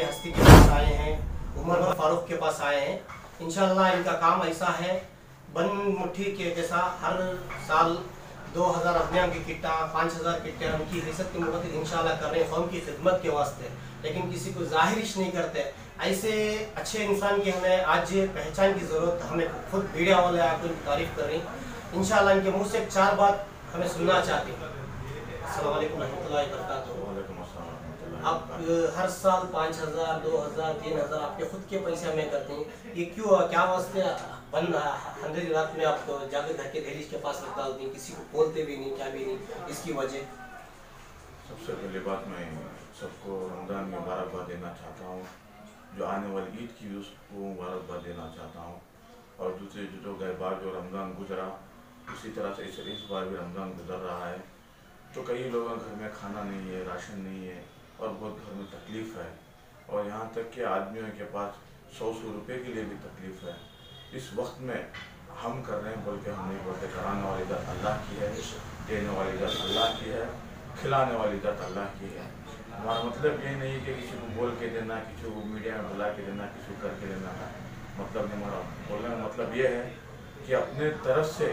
अग्रणी हस्ती के पास आए हैं, उमर फारूक के पास आए हैं। इंशाल्लाह इनका काम ऐसा है, बन मुट्ठी के जैसा हर साल 2000 अभियान की किट्टा 5000 किट्टे उनकी हिस्सत के मुताबिक इंशाल्लाह कर रहे हैं कौम की खिदमत के वास्ते, लेकिन किसी को जाहिरिश नहीं करते। ऐसे अच्छे इंसान की हमें आज पहचान की ज़रूरत, हमें खुद मीडिया वाले आपको इनकी तारीफ कर रही हैं। इंशाल्लाह इनके मुँह से 4 बात हमें सुनना चाहते हैं। अस्सलाम वालेकुम रहमतुल्लाहि व बरकातहू। आप हर साल 5000 2000 3000 आपके खुद के पैसे हमें करते हैं, ये क्यों, क्या वास्ते? बंद अंधेरी रात में आप जाकर घर के दहलीज के पास रख डालती हैं, किसी को बोलते भी नहीं, क्या भी नहीं, इसकी वजह? सबसे पहले बात, मैं सबको रमज़ान में मुबारकबाद देना चाहता हूँ। जो आने वाली ईद की भी उसको मुबारकबाद देना चाहता हूँ। और दूसरे जो गए बार जो रमज़ान गुजरा, उसी तरह से इस बार भी रमज़ान गुजर रहा है। तो कई लोगों के घर में खाना नहीं है, राशन नहीं है और बहुत घर में तकलीफ़ है। और यहाँ तक कि आदमियों के पास 100 रुपये के लिए भी तकलीफ़ है। इस वक्त में हम कर रहे हैं बोल के हम नहीं बोलते। कराने वाली ज़ात अल्लाह की है, देने वाली ज़ात अल्लाह की है, खिलाने वाली ज़ात अल्लाह की है। हमारा मतलब ये नहीं कि किसी को बोल के देना, किसी को मीडिया में बुला के देना, किसी को करके देना है, मतलब नहीं। हमारा बोलने का मतलब ये है कि अपने तरफ से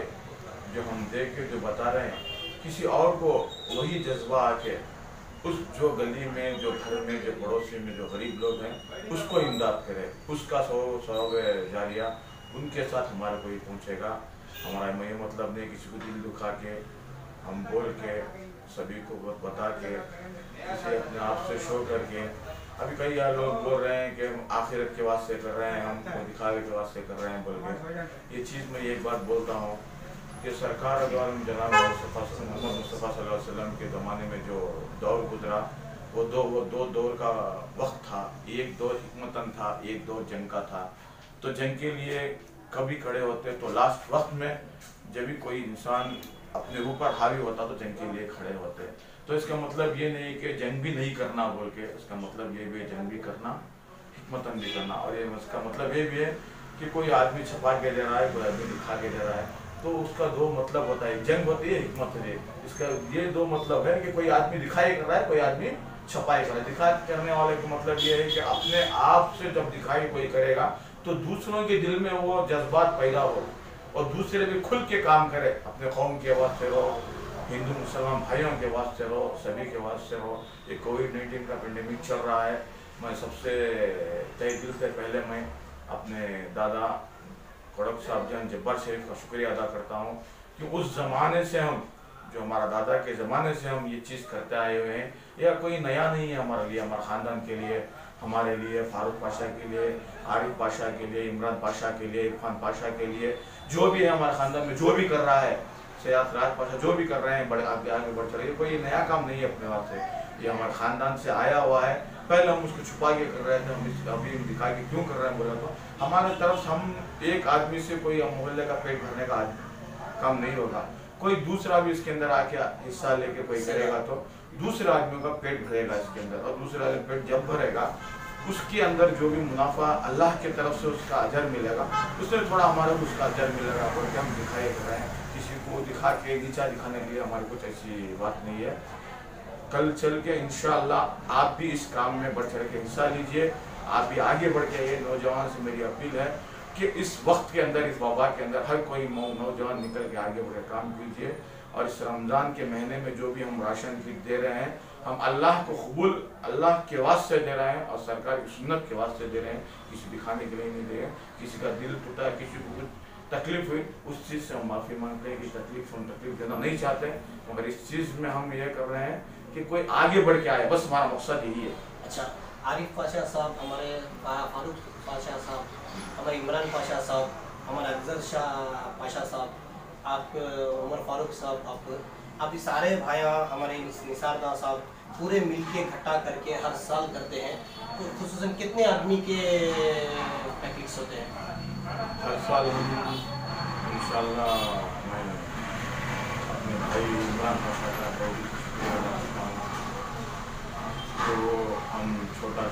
जो हम देख के जो बता रहे हैं, किसी और को वही जज्बा आके उस जो गली में, जो घर में, जो पड़ोसी में जो गरीब लोग हैं, उसको इमदाद करे, उसका सवाब जारिया उनके साथ हमारे को ही पहुँचेगा। हमारा ये मतलब नहीं किसी को दिल दुखा के, हम बोल के, सभी को बता के, किसी अपने आप से शो करके। अभी कई यार लोग बोल रहे हैं कि हम आखिरत के वास्ते कर रहे हैं, हम दिखावे के वास्ते कर रहे हैं बोल के। ये चीज़ मैं एक बात बोलता हूँ कि सरकार द्वारा जनाब मोहम्मद मुस्तफ़ा सल्लल्लाहु अलैहि वसल्लम के ज़माने में जो दौर गुजरा, वो दो दौर का वक्त था। एक दौर हिकमतन था, एक दौर जंग का था। तो जंग के लिए कभी खड़े होते तो लास्ट वक्त में जब भी कोई इंसान अपने ऊपर हावी होता तो जंग के लिए खड़े होते। तो इसका मतलब ये नहीं कि जंग भी नहीं करना बोल के, इसका मतलब ये भी जंग भी करना, हिकमतन भी करना। और ये इसका मतलब ये भी है कि कोई आदमी छपा के दे रहा है, कोई आदमी दिखा के दे रहा है, तो उसका दो मतलब होता है, जंग होती है, हिकमत है। इसका ये दो मतलब है कि कोई आदमी दिखाई कर रहा है, कोई आदमी छपाई कर रहा है। दिखाई करने वाले का मतलब ये है कि अपने आप से जब दिखाई कोई करेगा तो दूसरों के दिल में वो जज्बात पैदा हो और दूसरे भी खुल के काम करे, अपने कौम के वास्ते रहो, हिंदू मुसलमान भाइयों के वास्ते रहो, सभी के वास्ते रहो। ये कोविड-19 का पेंडेमिक चल रहा है। मैं सबसे तहे दिल से पहले मैं अपने दादा खड़क साहब जान जब्बार शरीफ का शुक्रिया अदा करता हूँ कि उस ज़माने से हम, जो हमारा दादा के ज़माने से हम ये चीज़ करते आए हुए हैं। यह कोई नया नहीं है हमारे लिए, हमारे ख़ानदान के लिए, हमारे लिए, फारूक पाशा के लिए, आरिफ पाशा के लिए, इमरान पाशा के लिए, इरफान पाशा के लिए, जो भी है हमारे ख़ानदान में जो भी कर रहा है, सैयद राज पाशा जो भी कर रहे हैं, बड़े आगे बढ़ चले। कोई नया काम नहीं है अपने वास्ते, ये हमारे ख़ानदान से आया हुआ है। पहले हम उसको छुपा के कर रहे थे, हम अभी दिखा के क्यों कर रहे हैं बोला तो हमारे तरफ से हम एक आदमी से कोई मोहल्ले का पेट भरने का काम नहीं होगा। कोई दूसरा भी इसके अंदर आके हिस्सा लेके कोई करेगा तो दूसरे आदमियों का पेट भरेगा इसके अंदर, और दूसरा आदमी पेट जब भरेगा उसके अंदर जो भी मुनाफा अल्लाह की तरफ से उसका अजर मिलेगा, उससे थोड़ा हमारा उसका अजर मिलेगा। बोल के हम दिखाई कर रहे हैं, किसी को दिखा के नीचा दिखाने के लिए हमारी कुछ ऐसी बात नहीं है। कल चल के इंशाअल्लाह आप भी इस काम में बढ़ चढ़ के हिस्सा लीजिए, आप भी आगे बढ़ के। ये नौजवान से मेरी अपील है कि इस वक्त के अंदर, इस वबा के अंदर हर कोई नौजवान निकल के आगे बढ़ के काम कीजिए। और इस रमज़ान के महीने में जो भी हम राशन किट दे रहे हैं, हम अल्लाह को कबूल, अल्लाह के वास्ते दे रहे हैं और सरकार की सुन्नत के वास्ते दे रहे हैं, किसी दिखाने के लिए नहीं दे रहे हैं। किसी का दिल टूटा, किसी को कुछ तकलीफ हुई, उस चीज़ से हम माफ़ी मांगते हैं कि तकलीफ देना नहीं चाहते, मगर इस चीज़ में हम ये कर रहे हैं कि कोई आगे बढ़ के आए, बस हमारा मकसद यही है। अच्छा, आरिफ पाशा साहब, हमारे फारूक पाशा साहब, हमारे इमरान पाशा साहब, हमारे अफजल शाह पाशा साहब, आप उमर फारूक साहब, आप ये सारे भाइयाँ, हमारे निसारदा साहब, पूरे मिलके इकट्ठा करके हर साल करते हैं। तो खुसूसन कितने आदमी के पैकेट्स होते हैं हर साल? हम इंशाअल्लाह मैं अपने भाई इमरान पाशा का बहुत तो हम छोटा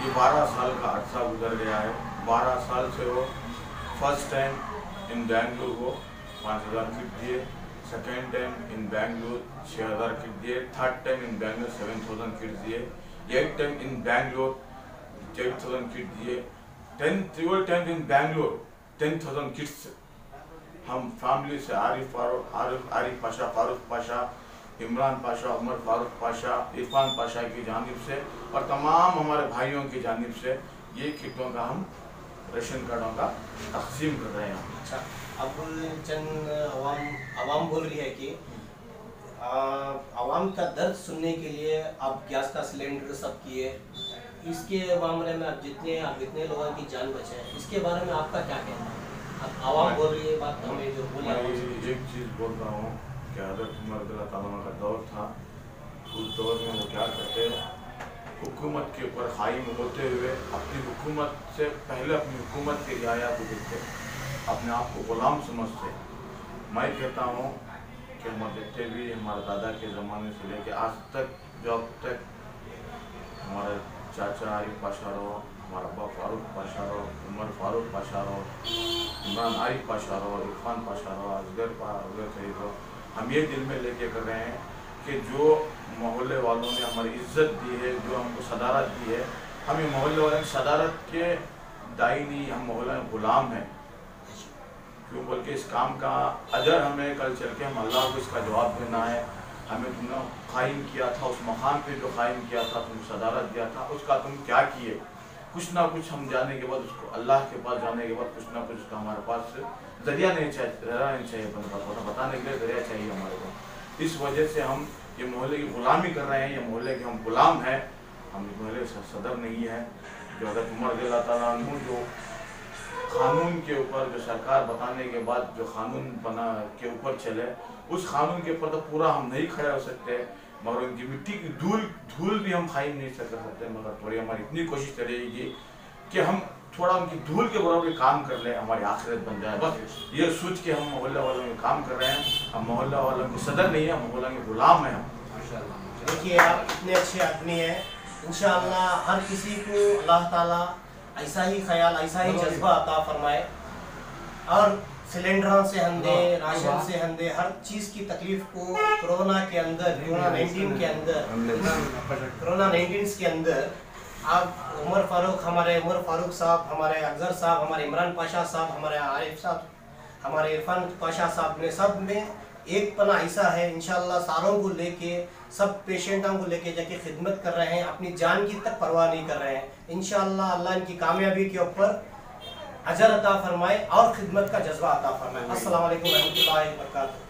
ये 12 साल का अरसा गुजर गया है। 12 साल से वो फर्स्ट टाइम इन बेंगलुरु को 5000 किट दिए, second time in Bengaluru 6000 kit दिए, third time in Bengaluru 7000 kit दिए। 8 टेंट इन बैंगलोर 8,000 किट दिए, 10 टेंट इन बैंगलोर 10,000 किट्स हम फैमिली से आरिफ पाशा, फारूक पाशा, इमरान पाशा, उमर फारूक पाशा, इरफान पाशा की जानिब से और तमाम हमारे भाइयों की जानिब से ये किटों का हम राशन कार्डों का तकसीम कर रहे हैं। अच्छा, अब चंद आवाम बोल रही है कि आवाम का दर्द सुनने के लिए आप गैस का सिलेंडर सब किए, इसके मामले में आप जितने लोगों की जान बचे हैं, इसके बारे में आपका क्या कहना है? अब आवाम बोल रही है बात, हमें जो बोला मैं एक चीज़ बोल रहा हूँ कि हज़रत उमर रज़ियल्लाहु का दौर था, उस दौर में वो क्या करते, हुकूमत के ऊपर कायम होते हुए अपनी हुकूमत से पहले अपनी हुकूमत की रियाया को देखते, अपने आप को गुलाम समझते। मैं कहता हूँ कि हमारे जितने भी हमारे दादा के ज़माने से लेकर आज तक, जब तक हमारे चाचा आरिफ पाशा रहो, हमारा अब्बा फारूक पाशा रहो, उमर फारूक पाशा रहो, इमरान आरिफ पाशा रहो, इरफान पाशा रहो, असगर सईद रहो, हम ये दिल में लेके कर रहे हैं कि जो मोहल्ले वालों ने हमारी इज्जत दी है, जो हमको सदारत दी है, हम ये मोहल्ले वालों की सदारत के दाई नहीं, हम मोहल्ले में गुलाम हैं। क्यों बोल के इस काम का अजर हमें कल चल के हम अल्लाह को इसका जवाब देना है। हमें तुमने कायम किया था, उस मकाम पे जो कायम किया था, तुम सदारत दिया था, उसका तुम क्या किए? कुछ ना कुछ हम जाने के बाद, उसको अल्लाह के पास जाने के बाद कुछ ना कुछ उसका हमारे पास जरिया नहीं चाहिए बताने के लिए जरिया चाहिए हमारे को। इस वजह से हम ये मोहल्ले की गुलामी कर रहे हैं, ये मोहल्ले के हम गुलाम हैं, हम मोहल्ले से सदर नहीं है। जो हज़रत उमर रज़ियल्लाहु अन्हु जो कानून के ऊपर, जो सरकार बताने के बाद जो कानून बना के ऊपर चले, उस कानून के ऊपर तो पूरा हम नहीं खड़े हो सकते, मगर उनकी मिट्टी की धूल भी हम खाई नहीं कर सकते, मगर थोड़ी हमारी इतनी कोशिश रहेगी कि हम थोड़ा उनकी धूल के बराबर काम कर ले, हमारी आखिरत बन जाए। बस ये सोच के हम मोहल्ला वालों में काम कर रहे हैं। हम मोहल्ला वालों के सदर नहीं है, मोहल्ला के गुलाम हैं हम। देखिए, आप इतने अच्छे आदमी हैं, इंशाअल्लाह हर किसी को अल्लाह ताला ऐसा ही ख्याल, ऐसा ही जज्बा अता फरमाए और सिलेंडरों से हंदे, राशन से हंदे, हर चीज़ की तकलीफ को कोरोना 19 के अंदर आप उमर फारूक साहब, हमारे अफजल साहब, हमारे इमरान पाशा साहब, हमारे आरिफ साहब, हमारे इरफान पाशा साहब ने सब में एक पना ऐसा है, इंशाल्लाह सारों को लेके, सब पेशेंटों को लेके जाके खिदमत कर रहे हैं, अपनी जान की तक परवाह नहीं कर रहे हैं। इंशाल्लाह अल्लाह इनकी कामयाबी के ऊपर अजर अता फरमाए और खिदमत का जज्बा अता फरमाए। अस्सलाम वालेकुम रहमतुल्लाहि व बरकातहू।